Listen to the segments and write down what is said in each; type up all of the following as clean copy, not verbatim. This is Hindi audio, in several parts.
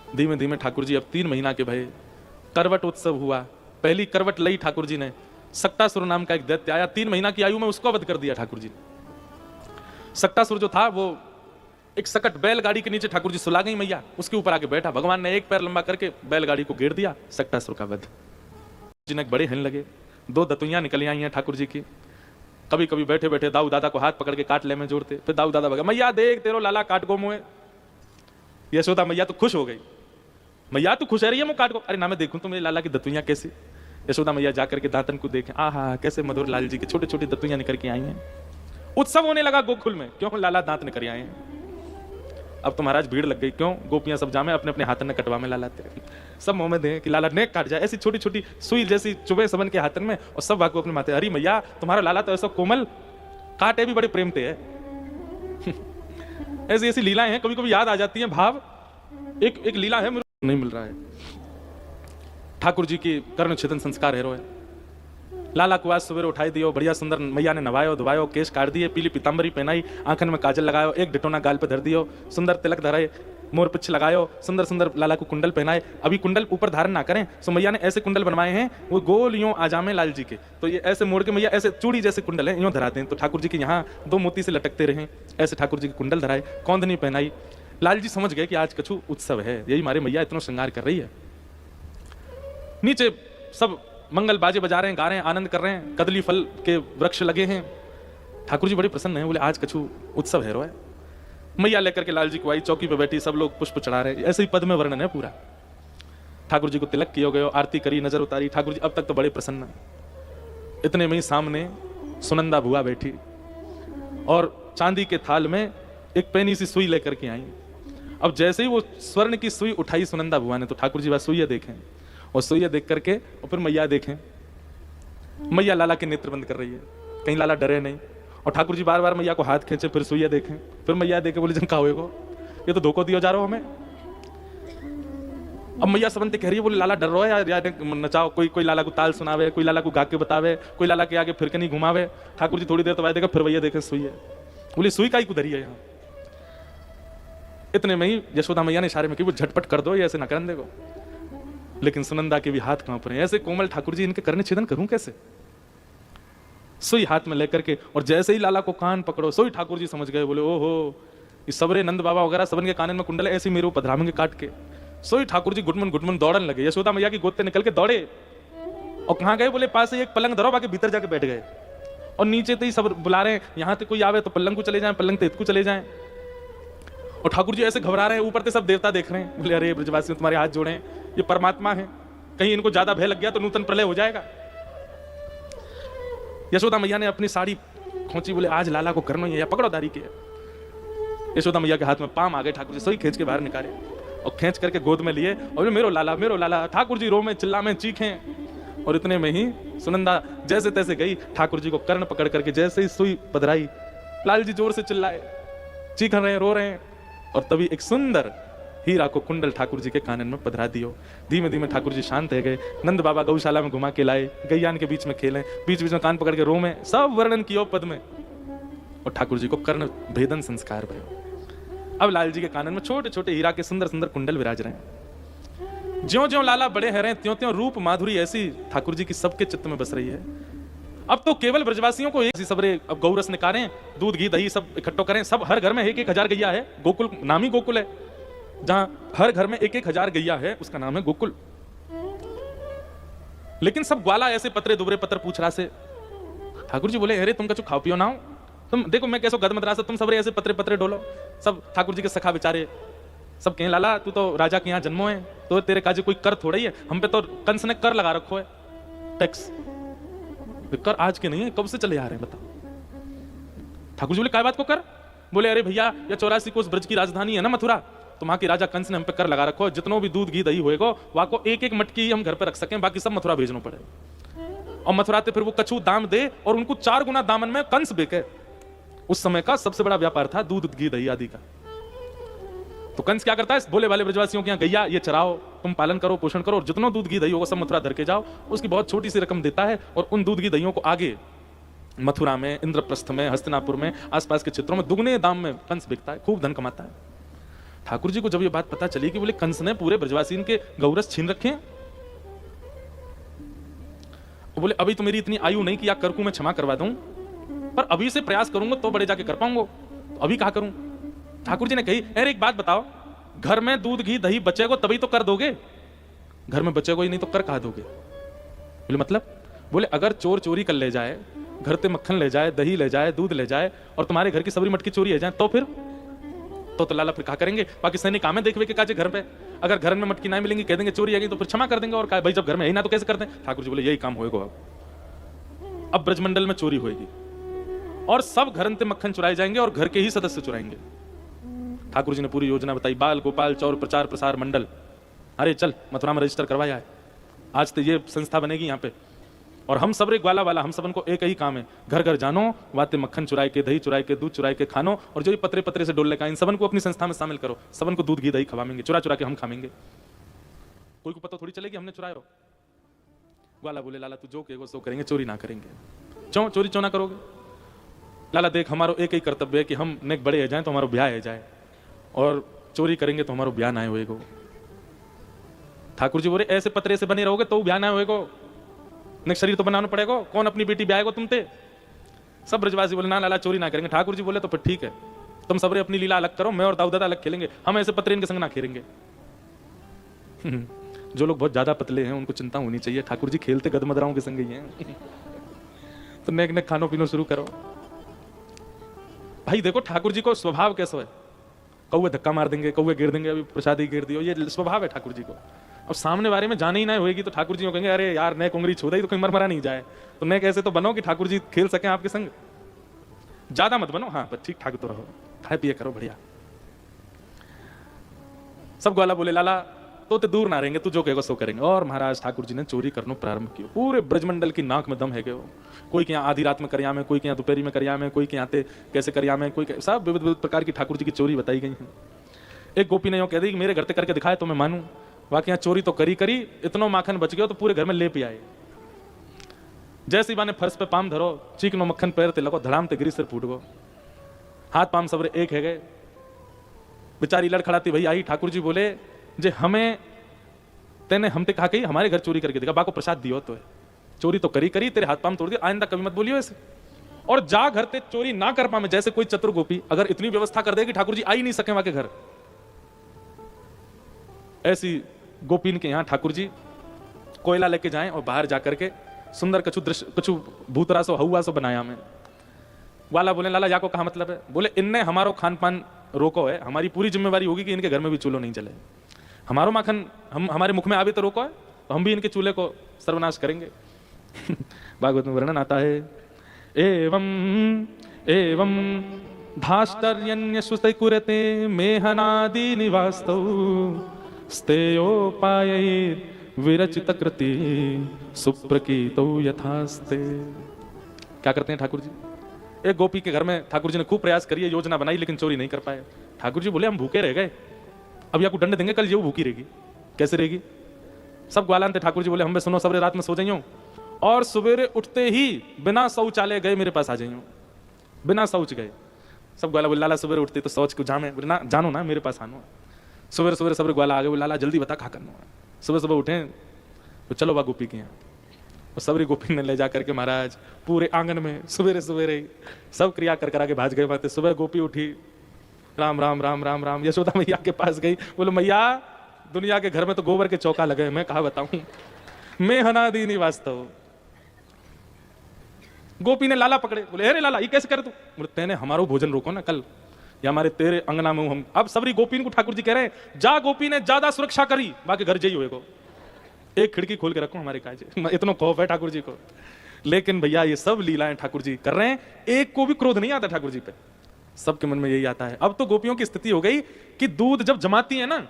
धीमे धीमे ठाकुर जी अब 3 महीना के भये। करवट उत्सव हुआ, पहली करवट लई ठाकुर जी ने। सक्टासुर नाम का एक दैत्य आया, 3 महीना की आयु में उसको वध कर दिया ठाकुर जी ने। सक्टासुर जो था वो एक सकट बैलगाड़ी के नीचे ठाकुर जी सुला गई मैया, उसके ऊपर आके बैठा। भगवान ने एक पैर लंबा करके बैलगाड़ी को घेर दिया, सक्टासुर का वध। जी ने बड़े हन लगे, 2 दतुइयां निकल आई हैं ठाकुर जी की। कभी कभी बैठे बैठे दाऊ दादा को हाथ पकड़ के काट ले में जोड़ते, फिर दाऊ दादा भगा, मैया देख तेरो लाला काट गो मुए। यशोदा मैया तो खुश हो गई, मैया तू खुश है रही है मुँह काट को। अरे ना मैं देखूं तो मेरे लाला की दतुइयां कैसी। यशोदा मैया जाकर के दातन को देखें, आहा कैसे मधुर लाल जी की छोटी छोटी दतुइयां निकल के आई हैं। उत्सव होने लगा गोकुल में, क्यों लाला दांत निकल आए हैं। अब तो महाराज भीड़ लग गई, क्यों गोपियां सब जामे अपने अपने हाथन में कटवा में लालाते, सब मुंह में दें कि लाला नेक काट जाए। ऐसी छोटी छोटी सुई जैसी चुभे सबन के हाथन में, और सब वाको अपने माथे। अरे मैया तुम्हारा लाला तो ऐसा कोमल, काटे भी बड़े प्रेम ते है। ऐसी ऐसी लीलाएं हैं, कभी कभी याद आ जाती हैं भाव। एक लीला है, मुझे नहीं मिल रहा है। ठाकुर जी की कर्ण छेदन संस्कार हेरो है। लाला को आज सवेरे उठाई दियो, बढ़िया सुंदर मैया ने नवायो धुवायो, केश काट दिए, पीली पीतांबरी पहनाई, आंखन में काजल लगायो, एक डिटोना गाल पे धर दियो, सुंदर तिलक धराए, मोर पिछ लगायो, सुंदर सुंदर लाला को कुंडल पहनाए। अभी कुंडल ऊपर धारण ना करें, सो मैया ने ऐसे कुंडल बनवाए हैं, वो गोल यूं आजामे लाल जी के, तो ये ऐसे मोड़ के मैया ऐसे चूड़ी जैसे कुंडल है यूं धराते हैं, तो ठाकुर जी के यहाँ 2 मोती से लटकते रहे, ऐसे ठाकुर जी के कुंडल धराए, कौंधनी पहनाई। लाल जी समझ गए कि आज कछु उत्सव है, यही हमारे मैया इतना श्रृंगार कर रही है। नीचे सब मंगल बाजे बजा रहे हैं, गा रहे हैं, आनंद कर रहे हैं, कदली फल के वृक्ष लगे हैं। ठाकुर जी बड़े प्रसन्न हैं, बोले आज कछु उत्सव है रो है। मैया लेकर के लाल जी को आई, चौकी पे बैठी, सब लोग पुष्प चढ़ा रहे हैं। ऐसे ही पद में वर्णन है पूरा। ठाकुर जी को तिलक किया गया, आरती करी, नजर उतारी। ठाकुर जी अब तक तो बड़े प्रसन्न। इतने में ही सामने सुनंदा बुआ बैठी और चांदी के थाल में एक पैनी सी सुई लेकर के आई। अब जैसे ही वो स्वर्ण की सुई उठाई सुनंदा बुआ ने, तो ठाकुर जी बस सुइया देखें, और सुइया देख करके और फिर मैया देखें। मैया लाला के नेत्र बंद कर रही है, कहीं लाला डरे नहीं। और ठाकुर जी बार बार मैया को हाथ खींचे, फिर सुइया देखें, फिर मैया देखे, बोले जंका हुए को ये तो धोखो दियो जा रहा हो हमें। अब मैया सबंते कह रही है, बोले लाला डर रहा है यार, नचाओ, कोई लाला को ताल सुनावे, कोई लाला को गा के बतावे, कोई लाला के आगे फिर के नहीं घुमावे। ठाकुर जी थोड़ी देर तो वाय देखा, फिर भैया देखे सुई है, बोली सुई का ही कुधरी है यहाँ। इतने में ही यशोदा मैया ने इशारे में कि वो झटपट कर दो, ये ऐसे न करन देखो। लेकिन सुनंदा के भी हाथ कांप रहे हैं, ऐसे कोमल ठाकुर जी इनके करने छेदन करूं कैसे। सुई हाथ में लेकर के, और जैसे ही लाला को कान पकड़ो, सोई ठाकुर जी समझ गए, बोले ओहो ये सबरे नंद बाबा वगैरह सबन के कानन में कुंडल ऐसे मेरे ऊपर पधरामेंगे काट के। सोई ठाकुर जी गुटमन दौड़न लगे, यशोदा मैया की गोद से निकल के दौड़े। और कहां गए, बोले पास से एक पलंग धरो, बाकी भीतर जाके बैठ गए। और नीचे तो ही सब बुला रहे हैं, यहां तक कोई आवे तो पलंग को चले जाए, पलंग तो को चले जाए। और ठाकुर जी ऐसे घबरा रहे हैं, ऊपर से सब देवता देख रहे हैं, बोले अरे ब्रजवासियों तुम्हारे हाथ जोड़े, ये परमात्मा है, कहीं इनको ज्यादा भय लग गया तो नूतन प्रलय हो जाएगा। यशोदा मैया ने अपनी साड़ी खोची, बोले आज लाला को करना ही है, पकड़ो दारी के। यशोदा मैया के हाथ में पाम आ गए, ठाकुर जी सोई खींच के बाहर निकाले और खींच करके गोद में लिए, और मेरो लाला। ठाकुर जी रो में चिल्ला में चीखें। और इतने में ही सुनंदा जैसे तैसे गई, ठाकुर जी को कर्ण पकड़ करके जैसे ही सुई पधराई, लाल जी जोर से चिल्लाए, चीख रहे हैं, रो रहे हैं। और तभी एक सुंदर हीरा को कुंडल ठाकुर जी के कानन में पधरा दियो। धीमे धीमे ठाकुर जी शांत हो गए। नंद बाबा गौशाला में घुमा के लाए, गैयान के बीच में खेले, बीच बीच में कान पकड़ के रो में, सब वर्णन कियो पद में। और ठाकुर जी को कर्ण भेदन संस्कार भयो। अब लाल जी के कानन में छोटे छोटे हीरा के सुंदर सुंदर कुंडल विराज रहे हैं। ज्यों ज्यों लाला बड़े हैं रहे, त्यों त्यों रूप माधुरी ऐसी ठाकुर जी की सबके चित्त में बस रही है। अब तो केवल ब्रजवासियों को एक सबरे अब गौरस निकालें, दूध घी दही सब इकट्ठो करें। सब हर घर में 1-1 गैया है। गोकुल नामी गोकुल है, जहां हर घर में 1-1 गैया है, उसका नाम है गोकुल। लेकिन सब ग्वाला ऐसे पतरे दुबरे पत्र पूछ रहा से। ठाकुर जी बोले अरे तुम कछु खाओ पियो ना हो, तुम देखो मैं कैसो गदमद रहा से, तुम सबरे ऐसे पतरे पतरे डोलो। सब ठाकुर जी के सखा बेचारे सब कहें लाला तू तो राजा के यहाँ जन्मो है, तो तेरे काजे कोई कर थोड़ा ही है, हम पे तो कंस ने कर लगा रखो है, टैक्स। कर आज के नहीं है, कब से चले आ रहे हैं बताओ। ठाकुर जी बोले काय बात को कर। बोले अरे भैया ये 84 कोस ब्रज की राजधानी है ना मथुरा, तो वहां के राजा कंस ने हम पे कर लगा रखो, जितनों भी दूध घी दही होएगा वहां को 1-1 मटकी ही हम घर पे रख सकें, बाकी सब मथुरा भेजना पड़े। और मथुरा ते फिर वो कछु दाम दे और उनको 4 गुना दामन में कंस बेके। उस समय का सबसे बड़ा व्यापार था दूध घी दही आदि का। तो कंस क्या करता है, भोले वाले ब्रजवासियों के यहाँ गैया ये चराओ, तुम पालन करो पोषण करो, और जितना दूध घी दही होगा सब मथुरा धर के जाओ। उसकी बहुत छोटी सी रकम देता है, और उन दूध घी दहियों को आगे मथुरा में, इंद्रप्रस्थ में, हस्तिनापुर में, आसपास के क्षेत्रों में दुगने दाम में कंस बिकता है, खूब धन कमाता है। ठाकुर जी को जब ये बात पता चली कि बोले कंस ने पूरे ब्रजवासीन के गौरस छीन रखे हैं, बोले अभी तो मेरी इतनी आयु नहीं कि या कर को मैं क्षमा करवा दूं, पर अभी से प्रयास करूंगा तो बड़े जाके कर पाऊंगा, अभी क्या करूं। ठाकुर जी ने कही, अरे एक बात बताओ, घर में दूध घी दही बचेगा तभी तो कर दोगे, घर में बचेगा ही नहीं तो कर कहा दोगे। बोले मतलब? बोले अगर चोर चोरी कर ले जाए, घर से मक्खन ले जाए, दही ले जाए, दूध ले जाए और तुम्हारे घर की सबरी मटकी चोरी है जाए तो फिर तो लाला फिर क्या करेंगे? बाकी सैनिक कामें देखवे के काजे घर पे, अगर घर में मटकी ना मिलेंगी कह देंगे चोरी आ गई तो फिर क्षमा कर देंगे, और भाई जब घर में है ही ना तो कैसे करते हैं। ठाकुर जी बोले यही काम होएगा, अब ब्रजमंडल में चोरी होगी और सब घर से मक्खन चुराए जाएंगे और घर के ही सदस्य चुराएंगे। ठाकुर जी ने पूरी योजना बताई, बाल गोपाल चौर प्रचार प्रसार मंडल, अरे चल मथुरा में रजिस्टर करवाया है, आज तो ये संस्था बनेगी यहाँ पे, और हम सब रे ग्वाला वाला, हम सबन को एक ही काम है, घर घर जानो, वाते मक्खन चुराए के, दही चुराए के, दूध चुराए के खानो, और जो ये पतरे पतरे से डोलने का, इन सबन को अपनी संस्था में शामिल करो, सबन को दूध घी दही खवाएंगे, चुरा चुरा के हम खाएंगे, कोई को पता थोड़ी चलेगी हमने चुराया हो। ग्वाला बोले लाला तू जो कहेगा सो करेंगे, चोरी ना करेंगे। क्यों चोरी क्यों ना करोगे? लाला देख हमारा एक ही कर्तव्य है कि हम नेक बड़े हो जाए तो हमारा ब्याह हो जाए, और चोरी करेंगे तो हमारा ब्याह ना होएगा। ठाकुर जी बोले ऐसे पतरे से बने रहोगे तो ब्याह ना होएगा, नेक शरीर तो बनाना पड़ेगा, कौन अपनी बेटी ब्याहेगा तुमते। सब ब्रजवासी बोले ना लाला चोरी ना करेंगे। ठाकुर जी बोले तो फिर ठीक है, तुम सबरे अपनी लीला अलग करो, मैं और दाऊद दादा अलग खेलेंगे, हम ऐसे पतरे इनके संग ना खेलेंगे। जो लोग बहुत ज्यादा पतले हैं उनको चिंता होनी चाहिए, ठाकुर जी खेलते गदमदराओं के संग ही हैं। तो नेक नेक खानो पीनो शुरू करो। भाई देखो ठाकुर जी को स्वभाव कैसा है, कौवे धक्का मार देंगे, कौवे गिर देंगे, अभी प्रसादी गिर दियो, ये स्वभाव है ठाकुर जी को। अब सामने बारे में जाने ही ना होगी तो ठाकुर जी को कहेंगे अरे यार नेक उंगली छू दे तो कहीं मरमरा नहीं जाए, तो नेक ऐसे तो बनो कि ठाकुर जी खेल सके आपके संग, ज्यादा मत बनो, हाँ पर ठीक ठाक तो रहो, खाए पिए करो बढ़िया। सब ग्वाला बोले लाला तो दूर ना रहेंगे, तू जो कहेगा सो करेंगे। और महाराज ठाकुर जी ने चोरी करना प्रारंभ किया। पूरे ब्रजमंडल की नाक में दम है वो, कोई के यहाँ आधी रात में करिया में, कोई के यहाँ दोपहरी में करिया में, कोई के यहाँ कैसे करिया में, कोई सब विविध विविध प्रकार की ठाकुर जी की चोरी बताई गई है। एक गोपी ने यूं कह दी कि मेरे घर से करके दिखाए तो मैं मानूं, बाकी यहाँ चोरी तो करी इतना माखन बच गया तो पूरे घर में ले पी आए। जैसे बाने फर्श पे पाम धरो, चीकनो मक्खन पैर ते लगो, धड़ाम ते गिरी सिर फूट गो, हाथ पाम सबरे एक है गए। बेचारी लड़खड़ाती भई आई, ठाकुर जी बोले जे हमें तेने हमते कहा कही हमारे घर चोरी करके दिखा, बाको प्रसाद दियो तो है, चोरी तो करी तेरे हाथ पाम तोड़ दिया, आइंदा कभी मत बोलियो ऐसे, और जा घर ते चोरी ना कर पावे। जैसे कोई चतुर गोपी अगर इतनी व्यवस्था कर दे कि ठाकुर जी आ ही नहीं सके वहां के घर, ऐसी गोपीन के यहां ठाकुर जी कोयला लेके जाएं और बाहर जाकर के सुंदर कछु दृश्य कछु भूतरा सो हवा सो बनाया में। वाला बोले लाला या को कहा मतलब है? बोले इनने हमारो खान पान रोको है, हमारी पूरी जिम्मेवारी होगी कि इनके घर में भी चूल्हो नहीं चले, हमारो माखन हम हमारे मुख में आवे तो रोको है, तो हम भी इनके चूल्हे को सर्वनाश करेंगे। भागवत में वर्णन आता है, एवं एवं धाष्टर्यन्य सुते कुरते मेहनादि निवास्तौ स्तेयोपाय विरचित कृति सुप्रकीतो यथास्ते। क्या करते हैं ठाकुर जी? एक गोपी के घर में ठाकुर जी ने खूब प्रयास करिए, योजना बनाई, लेकिन चोरी नहीं कर पाए। ठाकुर जी बोले हम भूखे रह गए, अब या को दंड देंगे, कल ये भूखी रहेगी, कैसे रहेगी? सब ग्वालान थे। ठाकुर जी बोले हमें सुनो, सबरे रात में सो जाइयो और सवेरे उठते ही बिना शौचालय गए मेरे पास आ जाइयो, बिना शौच गए। सब ग्वाला बोले लाला सवेरे उठते तो शौच को जामे, बोले ना जानो ना मेरे पास आनो। सवेरे सवेरे सब ग्वाला आ गए, बोले लाला जल्दी बता खा करना। सुबह सुबह उठे तो चलो बा गोपी के यहाँ, और सबरी गोपी ने ले जा करके महाराज पूरे आंगन में सवेरे सवेरे सब क्रिया कर करा के भाज गए बातें। सुबह गोपी उठी, राम राम राम राम राम, यशोदा मैया के पास गई, बोले मैया दुनिया के घर में तो गोबर के चौका लगे, मैं कहा बताऊं, मैं हनादी नहीं वास्तव। गोपी ने लाला पकड़े, बोले अरे लाला ये कैसे कर तू? बोले तेने हमारो भोजन रोको ना कल, या हमारे तेरे अंगना में हम। अब सबरी गोपी को ठाकुर जी कह रहे हैं जा गोपी ने ज्यादा सुरक्षा करी, बाकी घर जाइए होएगो, एक खिड़की खोल के रखो हमारे काजे, इतना खौफ है ठाकुर जी को। लेकिन भैया ये सब लीलाएं ठाकुर जी कर रहे हैं, एक को भी क्रोध नहीं आता ठाकुर जी पे, सबके मन में यही आता है। अब तो गोपियों की स्थिति हो गई कि दूध जब जमाती है ना,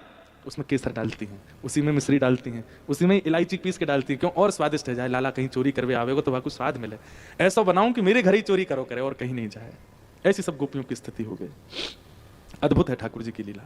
उसमें केसर डालती हैं, उसी में मिश्री डालती हैं, उसी में इलायची पीस के डालती हैं, क्यों और स्वादिष्ट है जाए, लाला कहीं चोरी करवे आवेगो तो वहां कुछ स्वाद मिले, ऐसा बनाऊं कि मेरे घर ही चोरी करो करे और कहीं नहीं जाए। ऐसी सब गोपियों की स्थिति हो गई। अद्भुत है ठाकुर जी की लीला।